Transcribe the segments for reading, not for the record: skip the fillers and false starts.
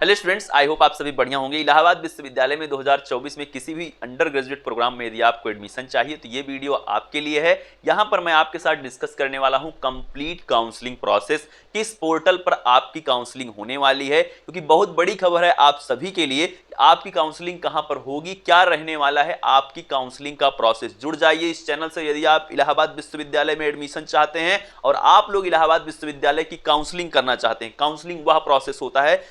Hello students, I hope आप सभी बढ़िया होंगे। इलाहाबाद विश्वविद्यालय में 2024 में किसी भी अंडर ग्रेजुएट प्रोग्राम में यदि आपको एडमिशन चाहिए तो ये वीडियो आपके लिए है। यहाँ पर मैं आपके साथ डिस्कस करने वाला हूँ कंप्लीट काउंसलिंग प्रोसेस, किस पोर्टल पर आपकी काउंसलिंग होने वाली है, क्योंकि बहुत बड़ी खबर है आप सभी के लिए। आपकी काउंसलिंग कहाँ पर होगी, क्या रहने वाला है आपकी काउंसलिंग का प्रोसेस। जुड़ जाइए इस चैनल से यदि आप इलाहाबाद विश्वविद्यालय में एडमिशन चाहते हैं और आप लोग इलाहाबाद विश्वविद्यालय की काउंसलिंग करना चाहते हैं। काउंसलिंग वह प्रोसेस होता है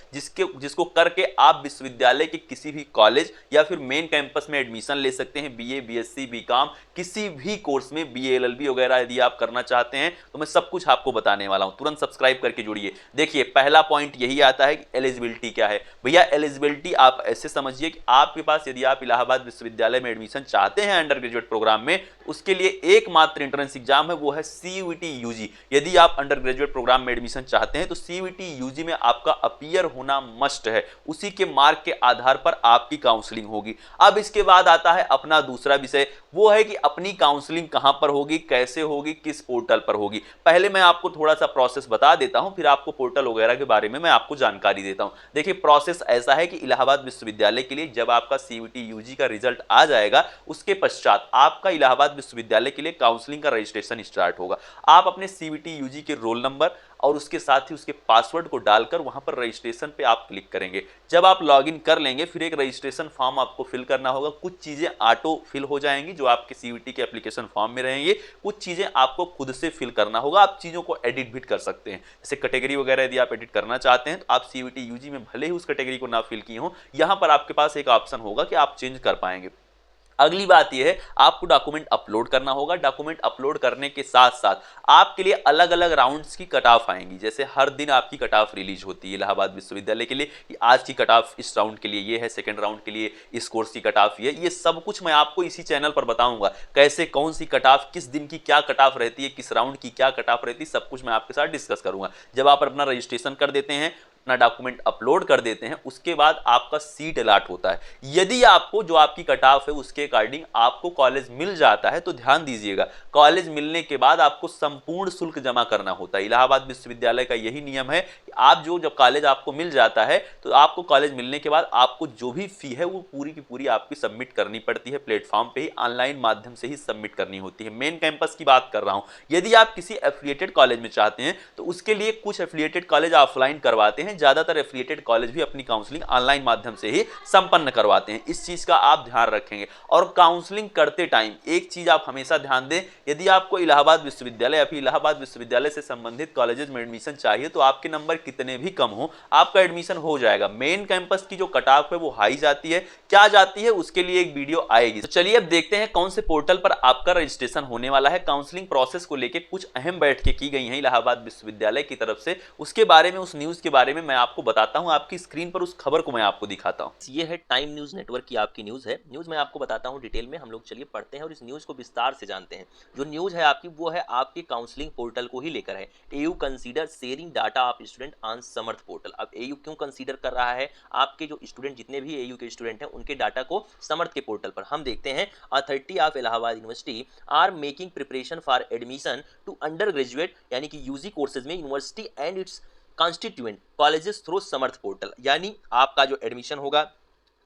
जिसको करके आप विश्वविद्यालय के किसी भी कॉलेज या फिर मेन कैंपस में एडमिशन ले सकते हैं। बीए, बीएससी, बीकॉम, किसी भी कोर्स में, बीए, एलएलबी वगैरह यदि आप करना चाहते हैं तो मैं सब कुछ आपको बताने वाला हूं। तुरंत सब्सक्राइब करके जुड़िए। देखिए, पहला पॉइंट यही आता है कि एलिजिबिलिटी क्या है। भैया, एलिजिबिलिटी आप ऐसे समझिए कि आपके पास यदि आप इलाहाबाद विश्वविद्यालय में एडमिशन चाहते हैं अंडर ग्रेजुएट प्रोग्राम में, उसके लिए एकमात्र एंट्रेंस एग्जाम है, वो है सीयूईटी यूजी। यदि आप अंडर ग्रेजुएट प्रोग्राम में एडमिशन चाहते हैं तो सीयूईटी यूजी में आपका अपीयर होना मस्ट है। उसी के मार्क के आधार पर आपकी काउंसलिंग होगी। अब इसके बाद आता है अपना दूसरा विषय, वो है कि अपनी काउंसलिंग कहां पर होगी, कैसे होगी, किस पोर्टल पर होगी। पहले मैं आपको थोड़ा सा प्रोसेस बता देता हूं, फिर आपको पोर्टल वगैरह के बारे में मैं आपको जानकारी देता हूं। देखिए, प्रोसेस ऐसा है कि इलाहाबाद विश्वविद्यालय के लिए जब आपका सीयूईटी यूजी का रिजल्ट आ जाएगा, उसके पश्चात आपका इलाहाबाद विश्वविद्यालय के लिए काउंसलिंग का रजिस्ट्रेशन स्टार्ट होगा। आप अपने सीयूईटी यूजी के रोल नंबर और उसके साथ ही उसके पासवर्ड को डालकर वहां पर रजिस्ट्रेशन पे आप क्लिक करेंगे। जब आप लॉगिन कर लेंगे, फिर एक रजिस्ट्रेशन फॉर्म आपको फिल करना होगा। कुछ चीजें ऑटो फिल हो जाएंगी जो आपके सीयूईटी के एप्लीकेशन फॉर्म में रहेंगे, कुछ चीजें आपको खुद से फिल करना होगा। आप चीजों को एडिट भी कर सकते हैं, जैसे कैटेगरी वगैरह यदि आप एडिट करना चाहते हैं तो आप सीयूईटी यूजी में भले ही उस कैटेगरी को ना फिल किए हो, यहां पर आपके पास एक ऑप्शन होगा कि आप चेंज कर पाएंगे। अगली बात यह है, आपको डॉक्यूमेंट अपलोड करना होगा। डॉक्यूमेंट अपलोड करने के साथ साथ आपके लिए अलग अलग राउंड्स की कट ऑफ आएंगी। जैसे हर दिन आपकी कट ऑफ रिलीज होती है इलाहाबाद विश्वविद्यालय के लिए कि आज की कट ऑफ इस राउंड के लिए ये है, सेकंड राउंड के लिए इस कोर्स की कट ऑफ ये है। ये सब कुछ मैं आपको इसी चैनल पर बताऊंगा, कैसे कौन सी कट ऑफ, किस दिन की क्या कट ऑफ रहती है, किस राउंड की क्या कट ऑफ रहती है, सब कुछ मैं आपके साथ डिस्कस करूंगा। जब आप अपना रजिस्ट्रेशन कर देते हैं, अपना डॉक्यूमेंट अपलोड कर देते हैं, उसके बाद आपका सीट अलॉट होता है। यदि आपको जो आपकी कट ऑफ है उसके अकॉर्डिंग आपको कॉलेज मिल जाता है तो ध्यान दीजिएगा, कॉलेज मिलने के बाद आपको संपूर्ण शुल्क जमा करना होता है। इलाहाबाद विश्वविद्यालय का यही नियम है कि आप जब कॉलेज आपको मिल जाता है तो आपको कॉलेज मिलने के बाद आपको जो भी फी है वो पूरी की पूरी आपकी सबमिट करनी पड़ती है। प्लेटफॉर्म पे ही ऑनलाइन माध्यम से ही सबमिट करनी होती है। मेन कैंपस की बात कर रहा हूं। यदि आप किसी एफिलिएटेड कॉलेज में चाहते हैं तो उसके लिए कुछ एफिलिएटेड कॉलेज ऑफलाइन करवाते हैं, ज्यादातर एफिलिएटेड कॉलेज भी अपनी काउंसलिंग ऑनलाइन माध्यम से ही संपन्न करवाते हैं। इस चीज का आप ध्यान रखेंगे। और काउंसलिंग करते टाइम एक चीज आप हमेशा ध्यान दें, यदि आपको इलाहाबाद विश्वविद्यालय या फिर इलाहाबाद विश्वविद्यालय से संबंधित कॉलेजेस में एडमिशन चाहिए तो आपके नंबर कितने भी कम हो, आपका एडमिशन हो जाएगा। मेन कैंपस की जो कट ऑफ है वो हाई जाती है, क्या जाती है उसके लिए एक वीडियो आएगी। तो चलिए अब देखते हैं कौन से पोर्टल पर आपका रजिस्ट्रेशन होने वाला है। काउंसलिंग प्रोसेस को लेकर कुछ अहम बैठकें की गई हैं इलाहाबाद विश्वविद्यालय की तरफ से, उसके बारे में, उस न्यूज के बारे में मैं आपको बताता हूं। आपकी स्क्रीन पर उस खबर को मैं आपको दिखाता हूं। ये है टाइम न्यूज नेटवर्क की आपकी न्यूज है। न्यूज मैं आपको बताता हूं डिटेल में, हम लोग चलिए पढ़ते हैं और इस न्यूज को विस्तार से जानते हैं। जो न्यूज है आपकी वो है आपके काउंसलिंग पोर्टल को ही लेकर है। AU consider sharing data of student on Samarth portal. अब एयू क्यों कंसीडर कर रहा है, आपके जो स्टूडेंट, जितने भी एयू के स्टूडेंट हैं उनके डाटा को समर्थ के पोर्टल पर हम देखते हैं। Authority of Allahabad university are making preparation for admission to undergraduate यानी कि यूजी कोर्सेज में university and its constituent colleges through Samarth portal. यानी आपका जो एडमिशन होगा,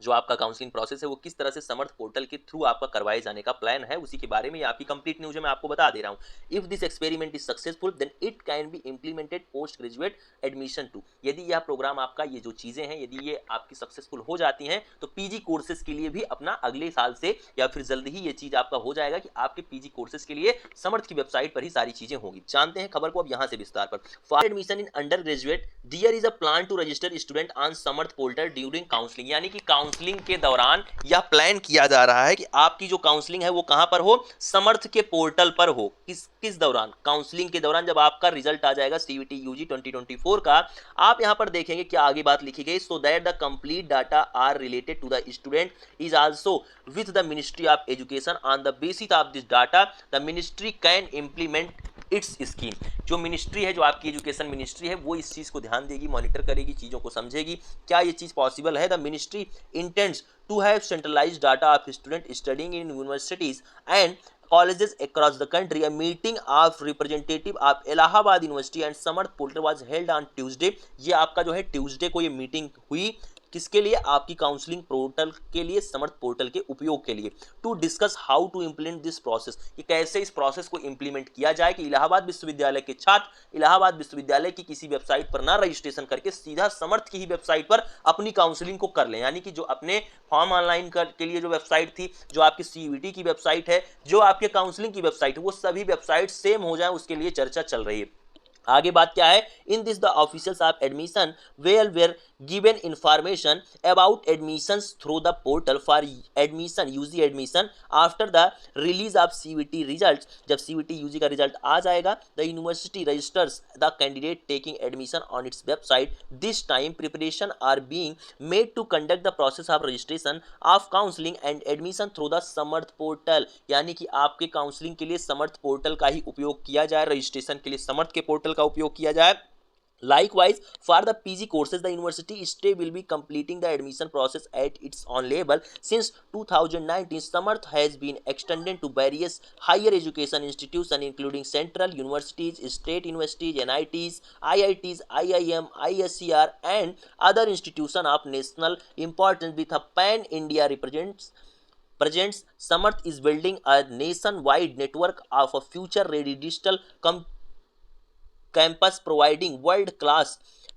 जो आपका काउंसलिंग प्रोसेस है वो किस तरह से समर्थ पोर्टल के थ्रू आपका करवाए जाने का प्लान है, उसी के बारे में आपकी कंप्लीट न्यूज मैं आपको बता दे रहा हूं। If this experiment is successful then it can be implemented postgraduate admission too. यदि यह प्रोग्राम आपका, ये जो चीजें हैं, यदि ये आपकी सक्सेसफुल हो जाती हैं तो पीजी कोर्सेज के लिए भी अपना अगले साल से या फिर जल्द ही ये चीज आपका हो जाएगा कि आपके पीजी कोर्सेज के लिए समर्थ की वेबसाइट पर ही सारी चीजें होंगी। जानते हैं खबर को अब यहां से विस्तार पर। For admission in undergraduate there is a plan to register student on Samarth portal during counselling. यानी कि काउंसलिंग के दौरान यह प्लान किया जा रहा है कि आपकी जो काउंसलिंग है वो कहां पर हो, समर्थ के पोर्टल पर हो। किस दौरान, काउंसलिंग के दौरान। जब आपका रिजल्ट आ जाएगा सीयूईटी यूजी 2024 का, आप यहां पर देखेंगे क्या आगे बात लिखी गई। So that the complete data are related to the student is also with the ministry of education. On the basis of this data the ministry can implement its scheme. जो मिनिस्ट्री है, जो आपकी एजुकेशन मिनिस्ट्री है, वो इस चीज को ध्यान देगी, मॉनिटर करेगी, चीजों को समझेगी क्या ये चीज पॉसिबल है। The ministry intends to have centralized data of student studying in universities and colleges across the country. A meeting of representative of Allahabad University and Samarth Portal was held on Tuesday. ये आपका जो है Tuesday को ये meeting हुई, किसके लिए? आपकी काउंसलिंग पोर्टल के लिए, समर्थ पोर्टल के उपयोग के लिए। To discuss how to implement this process, कि कैसे इस प्रोसेस को इंप्लीमेंट किया जाए कि इलाहाबाद विश्वविद्यालय के छात्र इलाहाबाद विश्वविद्यालय की किसी वेबसाइट पर ना रजिस्ट्रेशन करके सीधा समर्थ की ही वेबसाइट पर अपनी काउंसलिंग को कर लें। यानी कि जो अपने फॉर्म ऑनलाइन के लिए जो वेबसाइट थी, जो आपकी सीयूईटी की वेबसाइट है, जो आपके काउंसलिंग की वेबसाइट है, वो सभी वेबसाइट सेम हो जाए, उसके लिए चर्चा चल रही है। आगे बात क्या है? In this the officials of admission were given information about admissions through the portal for admission, UG admission after the release of CUET result. जब सीयूईटी यूजी का रिजल्ट आ जाएगा, the university registers the candidate taking admission on its website. This time preparation are being made to conduct the process of registration of counselling and admission through the Samarth portal. यानी कि आपके counselling के लिए समर्थ portal का ही उपयोग किया जाए, registration के लिए समर्थ के पोर्टल का उपयोग किया जाए। Likewise, for the PG courses, the university still will be completing the admission process at its own level. Since 2019, Samarth has been extended to various higher education institutions, including central universities, state universities, NITs, IITs, IIM, ISCR, and other institutions of national importance with a pan-India presence. Samarth is building a nationwide network of a future-ready digital campus providing world-class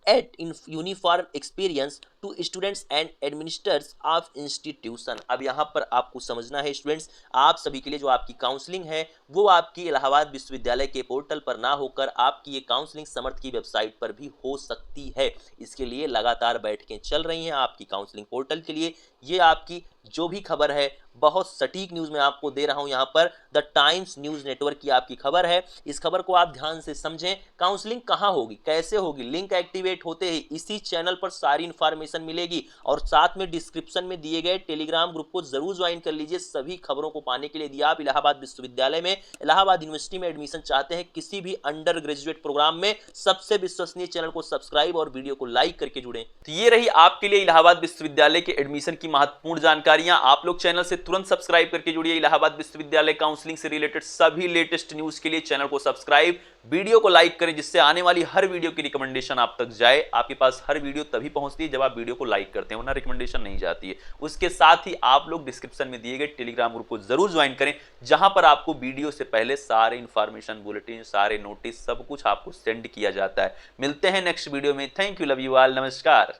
at uniform experience to students and administrators of institution। अब यहाँ पर आपको समझना है students, आप सभी के लिए जो आपकी काउंसलिंग है वो आपकी इलाहाबाद विश्वविद्यालय के पोर्टल पर ना होकर आपकी ये काउंसलिंग समर्थ की वेबसाइट पर भी हो सकती है। इसके लिए लगातार बैठकें चल रही हैं आपकी काउंसलिंग पोर्टल के लिए। ये आपकी जो भी खबर है बहुत सटीक न्यूज़ मैं आपको दे रहा हूं, यहाँ पर द टाइम्स न्यूज़ नेटवर्क की आपकी खबर है। इस खबर को आप ध्यान से समझें। काउंसलिंग कहाँ होगी, कैसे होगी, लिंक एक्टिवेट होते ही इसी चैनल पर सारी इन्फॉर्मेशन मिलेगी, और साथ में डिस्क्रिप्शन में दिए गए टेलीग्राम ग्रुप को जरूर ज्वाइन कर लीजिए सभी खबरों को पाने के लिए। यदि आप इलाहाबाद विश्वविद्यालय में, इलाहाबाद यूनिवर्सिटी में एडमिशन चाहते हैं किसी भी अंडर ग्रेजुएट प्रोग्राम में, सबसे विश्वसनीय चैनल को सब्सक्राइब और वीडियो को लाइक करके जुड़ें। तो ये रही आपके लिए इलाहाबाद विश्वविद्यालय के एडमिशन की महत्वपूर्ण जानकारियां। आप लोग चैनल से तुरंत सब्सक्राइब करके जुड़िए। इलाहाबाद विश्वविद्यालय काउंसलिंग से रिलेटेड सभी लेटेस्ट न्यूज के लिए चैनल को सब्सक्राइब, वीडियो को लाइक करें, जिससे आने वाली हर वीडियो की रिकमेंडेशन आप तक जाए। आपके पास हर वीडियो तभी पहुंचती है जब आप वीडियो को लाइक करते हैं, वरना रिकमेंडेशन नहीं जाती है। उसके साथ ही आप लोग डिस्क्रिप्शन में दिए गए टेलीग्राम ग्रुप को जरूर ज्वाइन करें, जहां पर आपको वीडियो से पहले सारे इंफॉर्मेशन, बुलेटिन, सारे नोटिस, सब कुछ आपको सेंड किया जाता है। मिलते हैं नेक्स्ट वीडियो में। Thank you, love you all, नमस्कार।